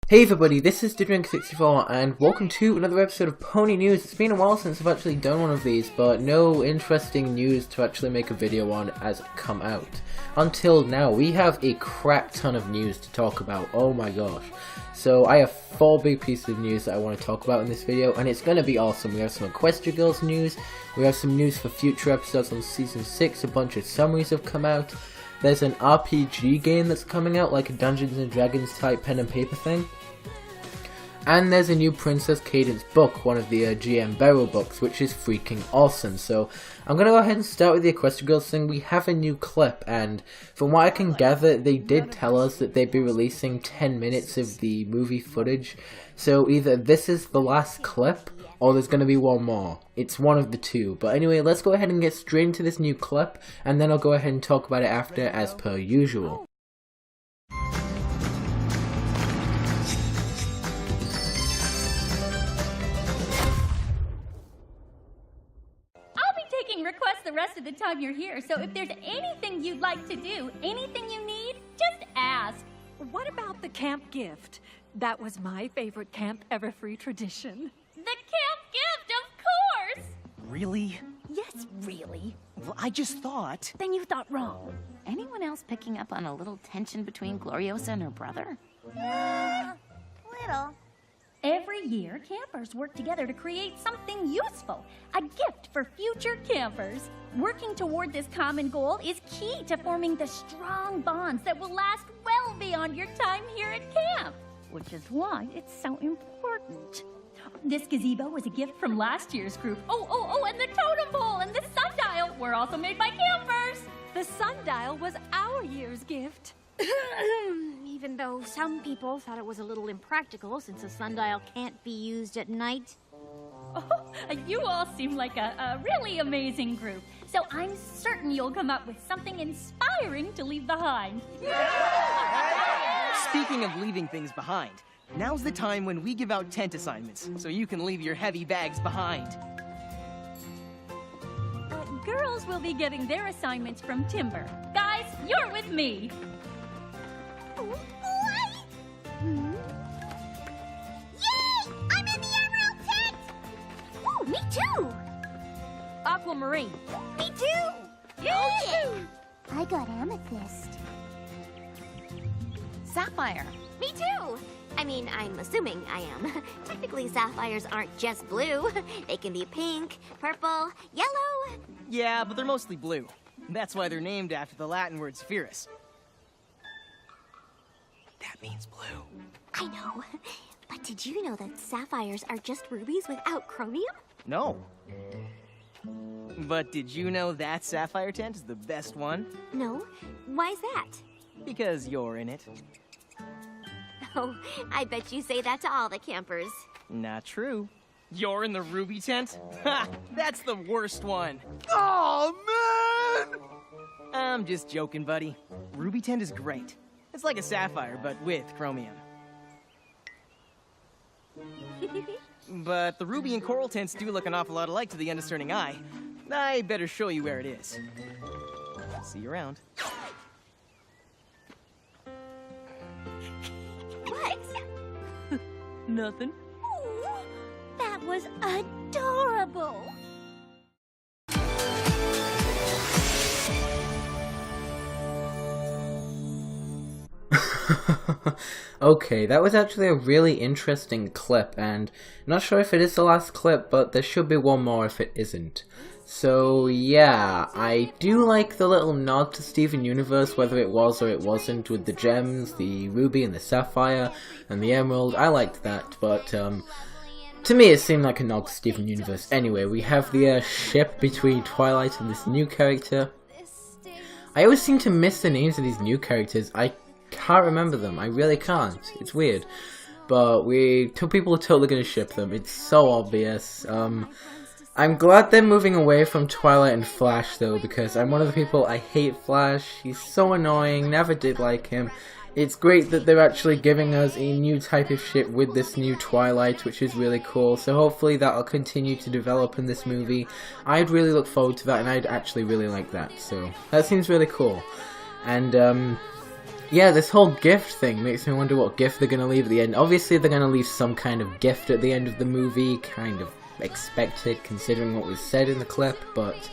Hey everybody, this is Didrink64 and welcome to another episode of Pony News. It's been a while since I've actually done one of these, but no interesting news to actually make a video on has come out. Until now, we have a crap ton of news to talk about, oh my gosh. So I have 4 big pieces of news that I want to talk about in this video, and it's going to be awesome. We have some Equestria Girls news, we have some news for future episodes on Season 6, a bunch of summaries have come out. There's an RPG game that's coming out, like a Dungeons and Dragons type pen and paper thing. And there's a new Princess Cadence book, one of the GM Beryl books, which is freaking awesome. So I'm going to go ahead and start with the Equestria Girls thing. We have a new clip, and from what I can gather, they did tell us that they'd be releasing 10 minutes of the movie footage. So either this is the last clip, or there's going to be one more. It's one of the two. But anyway, let's go ahead and get straight into this new clip, and then I'll go ahead and talk about it after, as per usual. Requests the rest of the time you're here, so if there's anything you'd like to do, anything you need, just ask. What about the camp gift? That was my favorite Camp Everfree tradition. The camp gift, of course! Really? Yes, really. Well, I just thought... Then you thought wrong. Anyone else picking up on a little tension between Gloriosa and her brother? Little. Every year, campers work together to create something useful, a gift for future campers. Working toward this common goal is key to forming the strong bonds that will last well beyond your time here at camp, which is why it's so important. This gazebo was a gift from last year's group. Oh, and the totem pole and the sundial were also made by campers. The sundial was our year's gift. Even though some people thought it was a little impractical since a sundial can't be used at night. Oh, you all seem like a really amazing group, so I'm certain you'll come up with something inspiring to leave behind. Speaking of leaving things behind, now's the time when we give out tent assignments, so you can leave your heavy bags behind. Girls will be getting their assignments from Timber. Guys, you're with me. Yay! I'm in the emerald tent! Ooh, me too! Aquamarine. Me too! Yay! I got amethyst. Sapphire. Me too! I mean, I'm assuming I am. Technically, sapphires aren't just blue. They can be pink, purple, yellow. Yeah, but they're mostly blue. That's why they're named after the Latin word spherus. That means blue. I know. But did you know that sapphires are just rubies without chromium? No. But did you know that sapphire tent is the best one? No. Why's that? Because you're in it. Oh, I bet you say that to all the campers. Not true. You're in the ruby tent? Ha! That's the worst one. Oh, man! I'm just joking, buddy. Ruby tent is great. It's like a sapphire, but with chromium. But the ruby and coral tents do look an awful lot alike to the undiscerning eye. I better show you where it is. See you around. What? Nothing. Ooh, that was adorable. Okay, that was actually a really interesting clip, and I'm not sure if it is the last clip, but there should be one more if it isn't. So yeah, I do like the little nod to Steven Universe, whether it was or it wasn't, with the gems, the ruby and the sapphire, and the emerald. I liked that, but to me it seemed like a nod to Steven Universe. Anyway, we have the ship between Twilight and this new character. I always seem to miss the names of these new characters. I can't remember them. I really can't. It's weird. But people are totally going to ship them. It's so obvious. I'm glad they're moving away from Twilight and Flash though, because I'm one of the people, I hate Flash. He's so annoying. Never did like him. It's great that they're actually giving us a new type of ship with this new Twilight, which is really cool. So hopefully that'll continue to develop in this movie. I'd really look forward to that, and I'd actually really like that. So that seems really cool. And yeah, this whole gift thing makes me wonder what gift they're gonna leave at the end. Obviously, they're gonna leave some kind of gift at the end of the movie, kind of expected considering what was said in the clip, but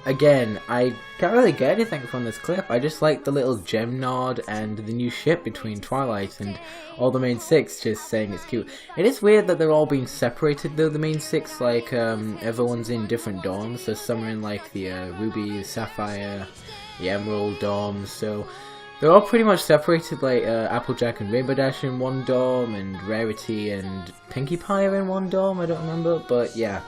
again, I can't really get anything from this clip. I just like the little gem nod and the new ship between Twilight and all the main six just saying it's cute. It is weird that they're all being separated though, the main six, like everyone's in different dorms, so some are in like the Ruby, the Sapphire, the Emerald dorms, so they're all pretty much separated, like Applejack and Rainbow Dash in one dorm, and Rarity and Pinkie Pie are in one dorm, I don't remember, but yeah.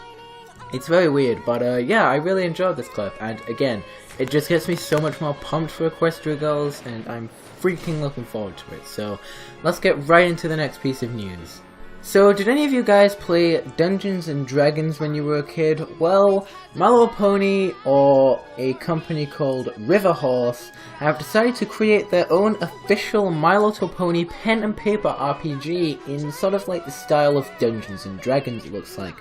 It's very weird, but yeah, I really enjoyed this clip, and again, it just gets me so much more pumped for Equestria Girls, and I'm freaking looking forward to it. So, let's get right into the next piece of news. So, did any of you guys play Dungeons and Dragons when you were a kid? Well, My Little Pony, or a company called Riverhorse, have decided to create their own official My Little Pony pen and paper RPG in sort of like the style of Dungeons and Dragons, it looks like.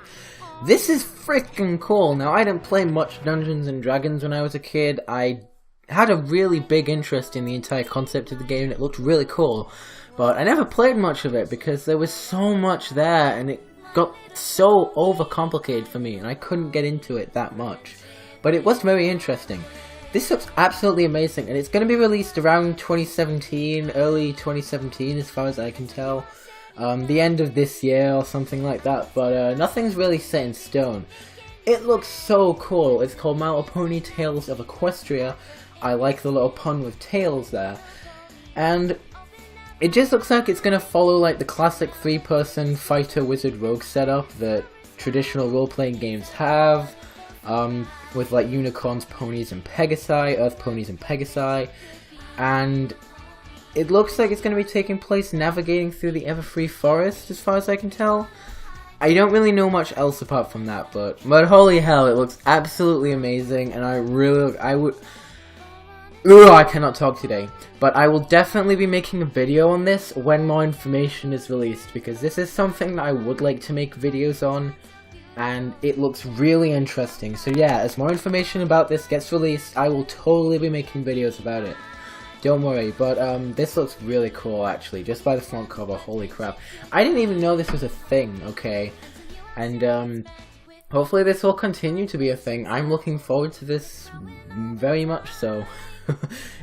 This is freaking cool. Now, I didn't play much Dungeons and Dragons when I was a kid. I had a really big interest in the entire concept of the game, and it looked really cool. But I never played much of it because there was so much there, and it got so overcomplicated for me, and I couldn't get into it that much. But it was very interesting. This looks absolutely amazing, and it's going to be released around 2017, early 2017 as far as I can tell. The end of this year or something like that, but nothing's really set in stone. It looks so cool. It's called My Little Pony Tales of Equestria. I like the little pun with tails there. And it just looks like it's going to follow like the classic 3-person fighter wizard rogue setup that traditional role-playing games have, with like unicorns, ponies, and pegasi, earth ponies and pegasi, and it looks like it's going to be taking place navigating through the Everfree Forest, as far as I can tell. I don't really know much else apart from that, but holy hell, it looks absolutely amazing, and I cannot talk today. But I will definitely be making a video on this when more information is released, because this is something that I would like to make videos on, and it looks really interesting. So yeah, as more information about this gets released, I will totally be making videos about it. Don't worry, but this looks really cool actually, just by the front cover, holy crap. I didn't even know this was a thing, okay? And hopefully this will continue to be a thing. I'm looking forward to this very much so.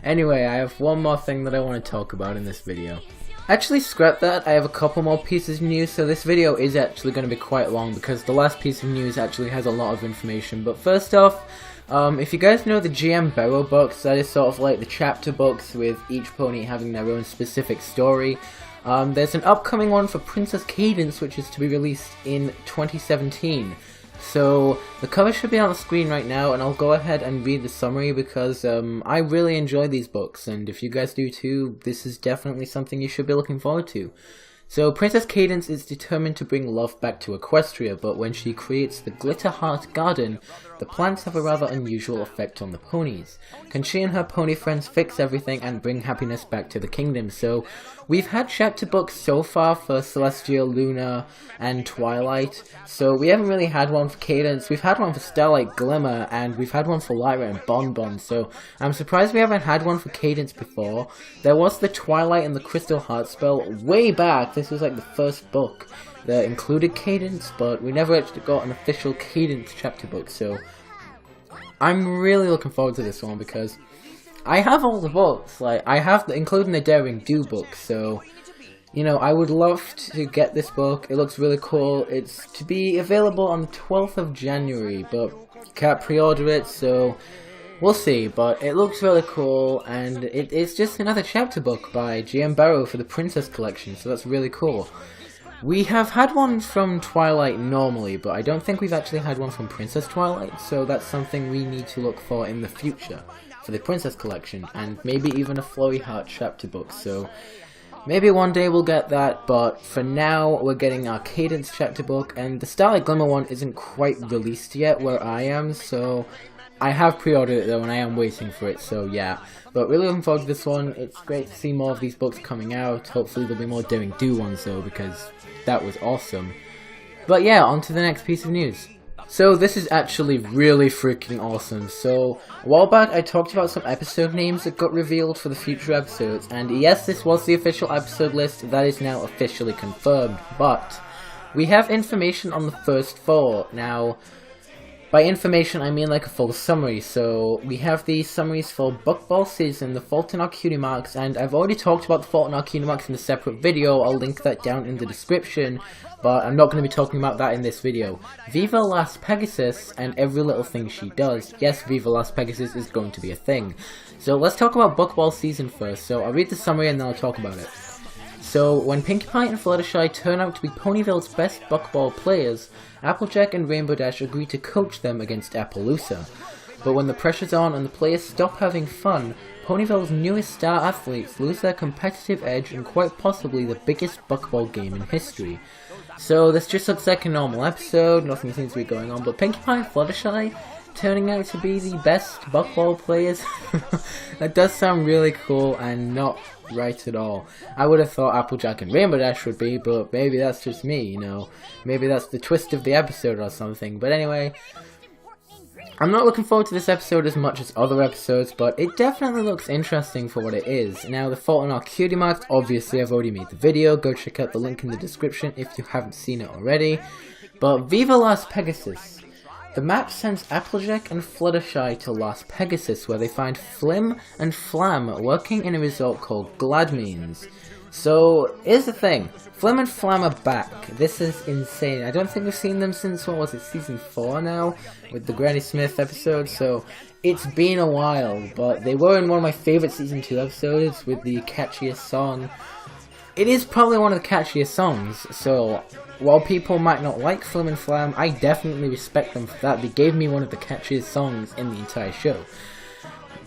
Anyway, I have one more thing that I want to talk about in this video. Actually, scrap that, I have a couple more pieces of news, so this video is actually going to be quite long because the last piece of news actually has a lot of information. But first off, if you guys know the GM Barrow books, that is sort of like the chapter books with each pony having their own specific story. There's an upcoming one for Princess Cadance, which is to be released in 2017. So the cover should be on the screen right now, and I'll go ahead and read the summary because I really enjoy these books, and if you guys do too, this is definitely something you should be looking forward to. So, Princess Cadance is determined to bring love back to Equestria, but when she creates the Glitter Heart Garden, the plants have a rather unusual effect on the ponies. Can she and her pony friends fix everything and bring happiness back to the kingdom? So, we've had chapter books so far for Celestial, Luna, and Twilight, so we haven't really had one for Cadance. We've had one for Starlight Glimmer, and we've had one for Lyra and Bonbon, so I'm surprised we haven't had one for Cadance before. There was the Twilight and the Crystal Heart spell way back. This was like the first book that included Cadance, but we never actually got an official Cadance chapter book, so I'm really looking forward to this one because I have all the books, like I have including the Daring Do book, so you know, I would love to get this book. It looks really cool. It's to be available on the 12th of January, but you can't pre-order it, so we'll see, but it looks really cool, and it's just another chapter book by GM Barrow for the Princess Collection, so that's really cool. We have had one from Twilight normally, but I don't think we've actually had one from Princess Twilight, so that's something we need to look for in the future for the Princess Collection, and maybe even a Flurry Heart chapter book, so maybe one day we'll get that, but for now we're getting our Cadance chapter book, and the Starlight Glimmer one isn't quite released yet where I am, so I have pre-ordered it though, and I am waiting for it, so yeah. But really looking forward to this one. It's great to see more of these books coming out. Hopefully there'll be more Daring Do ones though, because that was awesome. But yeah, on to the next piece of news. So this is actually really freaking awesome. So a while back I talked about some episode names that got revealed for the future episodes, and yes, this was the official episode list that is now officially confirmed, but we have information on the first 4. Now, by information I mean like a full summary. So we have the summaries for Buckball Season, the Fault in Our Cutie Marks, and I've already talked about the Fault in Our Cutie Marks in a separate video. I'll link that down in the description, but I'm not going to be talking about that in this video. Viva Las Pegasus and every little thing she does. Yes, Viva Las Pegasus is going to be a thing. So let's talk about Buckball Season first. So I'll read the summary and then I'll talk about it. So, when Pinkie Pie and Fluttershy turn out to be Ponyville's best buckball players, Applejack and Rainbow Dash agree to coach them against Appaloosa. But when the pressure's on and the players stop having fun, Ponyville's newest star athletes lose their competitive edge in quite possibly the biggest buckball game in history. So this just looks like a normal episode, nothing seems to be going on, but Pinkie Pie and Fluttershy turning out to be the best buckball players? That does sound really cool and not right at all. I would have thought Applejack and Rainbow Dash would be, but maybe that's just me, you know. Maybe that's the twist of the episode or something. But anyway, I'm not looking forward to this episode as much as other episodes, but it definitely looks interesting for what it is. Now, the Fault in Our Cutie Marks, obviously I've already made the video. Go check out the link in the description if you haven't seen it already. But Viva Las Pegasus. The map sends Applejack and Fluttershy to Las Pegasus, where they find Flim and Flam working in a resort called Gladmeans. So, here's the thing. Flim and Flam are back. This is insane. I don't think we've seen them since, what was it, season 4 now? With the Granny Smith episode, so it's been a while. But they were in one of my favourite season 2 episodes with the catchiest song. It is probably one of the catchiest songs, so while people might not like Flim and Flam, I definitely respect them for that. They gave me one of the catchiest songs in the entire show.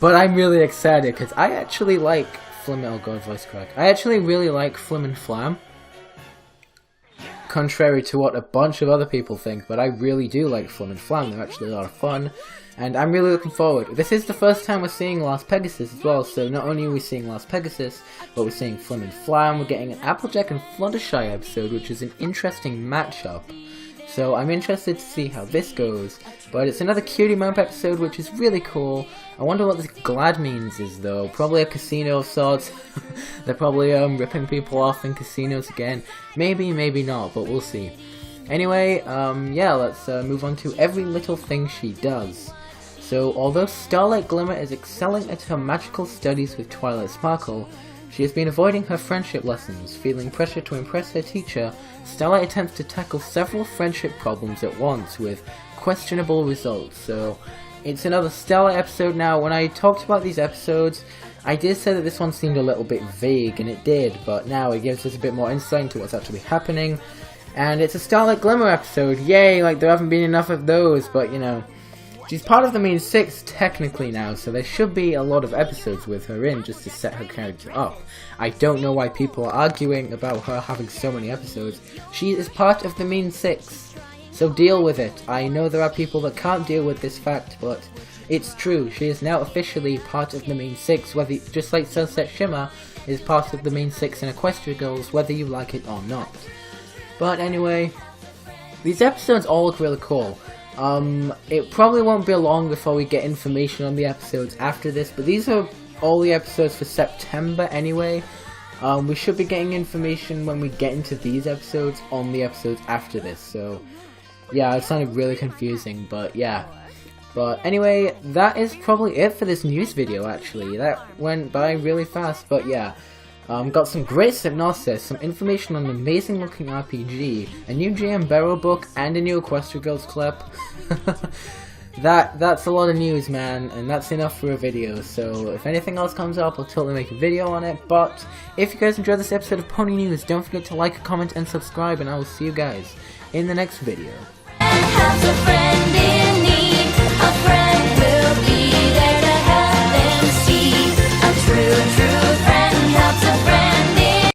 But I'm really excited because I actually like Flim. Oh god, voice crack. I actually really like Flim and Flam. Contrary to what a bunch of other people think, but I really do like Flim and Flam. They're actually a lot of fun. And I'm really looking forward. This is the first time we're seeing Las Pegasus as well, so not only are we seeing Las Pegasus, but we're seeing Flim and Flam. We're getting an Applejack and Fluttershy episode, which is an interesting matchup. So I'm interested to see how this goes. But it's another Cutie Mark episode, which is really cool. I wonder what this Gladmeans is, though. Probably a casino of sorts. They're probably ripping people off in casinos again. Maybe, maybe not, but we'll see. Anyway, yeah, let's move on to every little thing she does. So, although Starlight Glimmer is excelling at her magical studies with Twilight Sparkle, she has been avoiding her friendship lessons. Feeling pressure to impress her teacher, Starlight attempts to tackle several friendship problems at once with questionable results. So, it's another Starlight episode now. When I talked about these episodes, I did say that this one seemed a little bit vague, and it did, but now it gives us a bit more insight into what's actually happening. And it's a Starlight Glimmer episode. Yay, like there haven't been enough of those, but you know. She's part of the main 6 technically now, so there should be a lot of episodes with her in just to set her character up. I don't know why people are arguing about her having so many episodes. She is part of the main 6, so deal with it. I know there are people that can't deal with this fact, but it's true. She is now officially part of the main 6, whether just like Sunset Shimmer is part of the main 6 in Equestria Girls, whether you like it or not. But anyway, these episodes all look really cool. It probably won't be long before we get information on the episodes after this, but these are all the episodes for September anyway. We should be getting information when we get into these episodes on the episodes after this, so yeah, it sounded really confusing, but yeah. But anyway, that is probably it for this news video actually. That went by really fast, but yeah. Got some great synopsis, some information on an amazing looking RPG, a new GM Barrow book, and a new Equestria Girls clip. That's a lot of news, man, and that's enough for a video, so if anything else comes up, I'll totally make a video on it. But if you guys enjoyed this episode of Pony News, don't forget to like, comment, and subscribe, and I will see you guys in the next video.